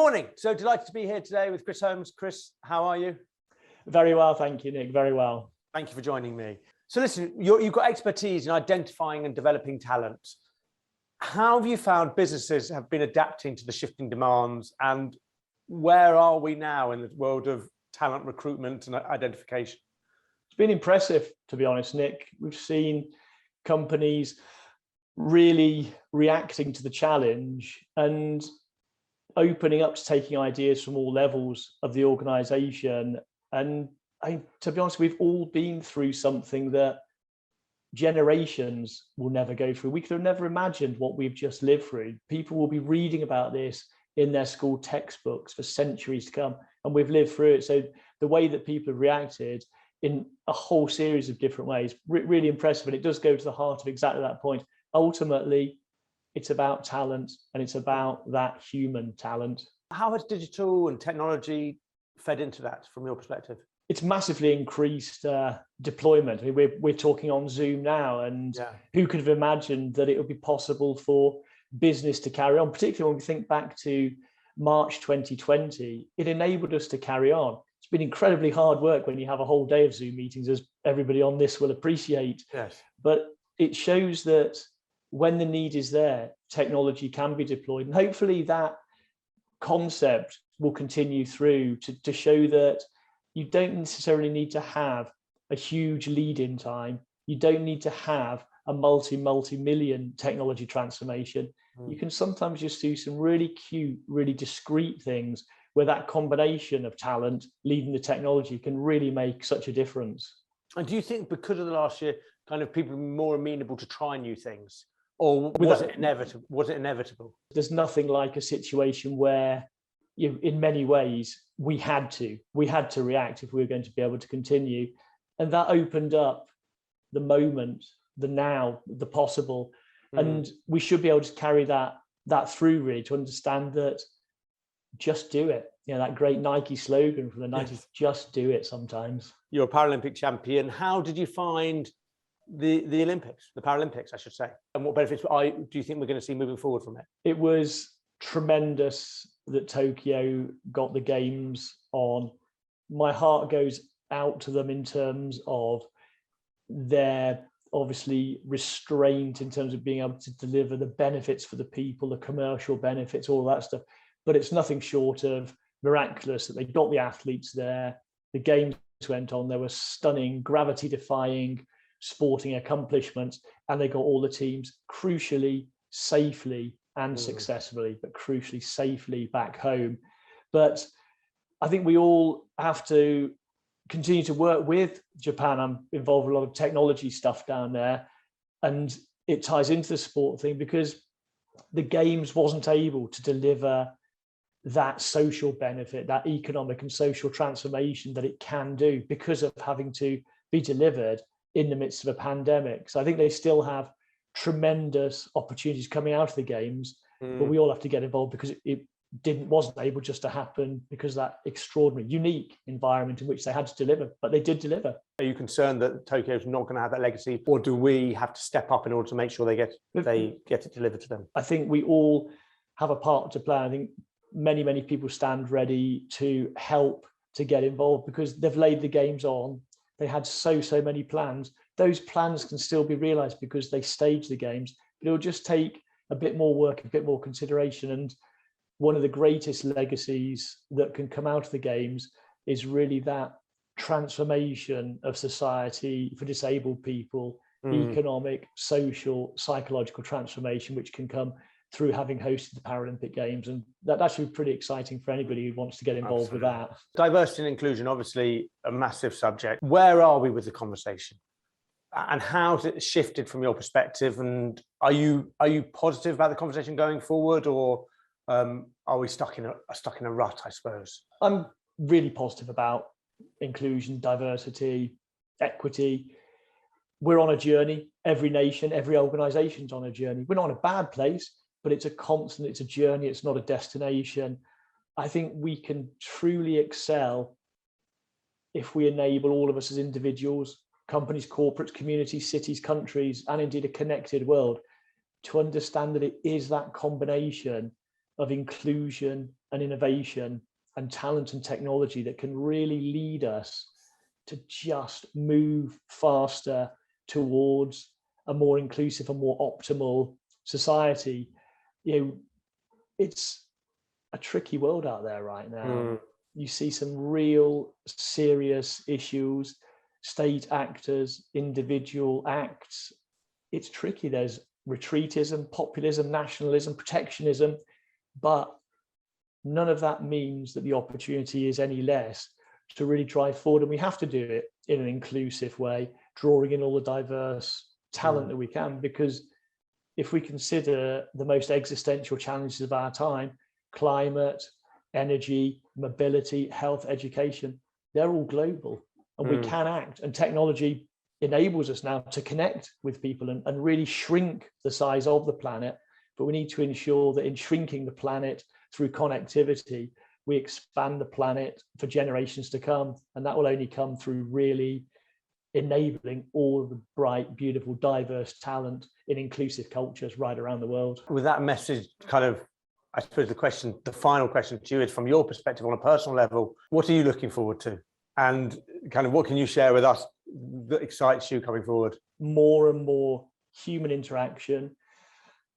morning. So delighted to be here today with Chris Holmes. Chris, how are you? Very well, thank you, Nick. Very well. Thank you for joining me. So listen, you've got expertise in identifying and developing talent. How have you found businesses have been adapting to the shifting demands, and where are we now in the world of talent recruitment and identification? It's been impressive, to be honest, Nick. We've seen companies really reacting to the challenge and opening up to taking ideas from all levels of the organisation. And to be honest, we've all been through something that generations will never go through. We could have never imagined what we've just lived through. People will be reading about this in their school textbooks for centuries to come, and we've lived through it. So the way that people have reacted in a whole series of different ways, really impressive. And it does go to the heart of exactly that point. Ultimately, it's about talent, and it's about that human talent. How has digital and technology fed into that from your perspective? It's massively increased deployment. I mean, we're talking on Zoom now, and who could have imagined that it would be possible for business to carry on, particularly when we think back to March 2020, it enabled us to carry on. It's been incredibly hard work when you have a whole day of Zoom meetings, as everybody on this will appreciate. Yes. But it shows that when the need is there, technology can be deployed. And hopefully that concept will continue through to show that you don't necessarily need to have a huge lead-in time. You don't need to have a multi-million technology transformation. You can sometimes just do some really cute, really discreet things where that combination of talent leading the technology can really make such a difference. And do you think because of the last year, kind of people are more amenable to try new things? Or was it inevitable? There's nothing like a situation where, in many ways, we had to react if we were going to be able to continue. And that opened up the moment, the now, the possible. And we should be able to carry that through, really, to understand that just do it. You know, that great Nike slogan from the 90s, just do it sometimes. You're a Paralympic champion. How did you find the Olympics, the Paralympics, I should say? And what benefits do you think we're going to see moving forward from it? It was tremendous that Tokyo got the games on. My heart goes out to them in terms of their obviously restraint in terms of being able to deliver the benefits for the people, the commercial benefits, all that stuff. But it's nothing short of miraculous that they got the athletes there. The games went on. There were stunning, gravity-defying sporting accomplishments, and they got all the teams crucially, safely and successfully, but crucially safely back home. But I think we all have to continue to work with Japan. I'm involved with a lot of technology stuff down there, and it ties into the sport thing because the games wasn't able to deliver that social benefit, that economic and social transformation that it can do because of having to be delivered in the midst of a pandemic. So I think they still have tremendous opportunities coming out of the games, but we all have to get involved because it wasn't able just to happen because of that extraordinary, unique environment in which they had to deliver, but they did deliver. Are you concerned that Tokyo is not going to have that legacy, or do we have to step up in order to make sure they get it delivered to them? I think we all have a part to play. I think many people stand ready to help to get involved because they've laid the games on. They had so many plans. Those plans can still be realized because they staged the games, but it'll just take a bit more work, a bit more consideration. And one of the greatest legacies that can come out of the games is really that transformation of society for disabled people, economic, social, psychological transformation, which can come through having hosted the Paralympic Games. And that should be pretty exciting for anybody who wants to get involved with that. Diversity and inclusion, obviously a massive subject. Where are we with the conversation? And how's it shifted from your perspective? And are you positive about the conversation going forward, or are we stuck in a rut, I suppose? I'm really positive about inclusion, diversity, equity. We're on a journey. Every nation, every organization's on a journey. We're not in a bad place, but it's a constant, it's a journey, it's not a destination. I think we can truly excel if we enable all of us as individuals, companies, corporates, communities, cities, countries, and indeed a connected world to understand that it is that combination of inclusion and innovation and talent and technology that can really lead us to just move faster towards a more inclusive and more optimal society. It's a tricky world out there right now. You see some real serious issues, state actors, individual acts. It's tricky. There's retreatism, populism, nationalism, protectionism, but none of that means that the opportunity is any less to really drive forward. And we have to do it in an inclusive way, drawing in all the diverse talent that we can, because if we consider the most existential challenges of our time, climate, energy, mobility, health, education, they're all global, and we can act. And technology enables us now to connect with people and really shrink the size of the planet. But we need to ensure that in shrinking the planet through connectivity, we expand the planet for generations to come. And that will only come through really enabling all of the bright, beautiful, diverse talent in inclusive cultures right around the world. With that message, kind of, I suppose the final question to you is, from your perspective on a personal level, what are you looking forward to? And kind of what can you share with us that excites you coming forward? More and more human interaction,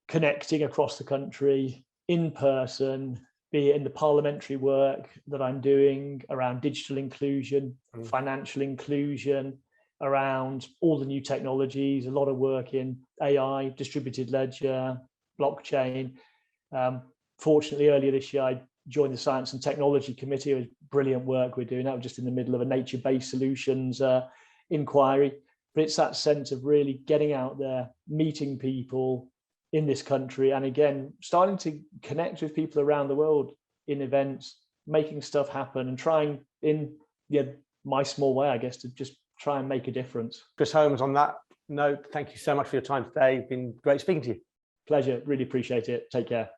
connecting across the country, in person, be it in the parliamentary work that I'm doing around digital inclusion, financial inclusion, around all the new technologies, a lot of work in AI, distributed ledger, blockchain. Fortunately, earlier this year, I joined the Science and Technology Committee. It was brilliant work we're doing. That was just in the middle of a nature-based solutions inquiry. But it's that sense of really getting out there, meeting people in this country, and again, starting to connect with people around the world in events, making stuff happen, and trying in my small way, I guess, to just try and make a difference. Chris Holmes, on that note, thank you so much for your time today. It's been great speaking to you. Pleasure. Really appreciate it. Take care.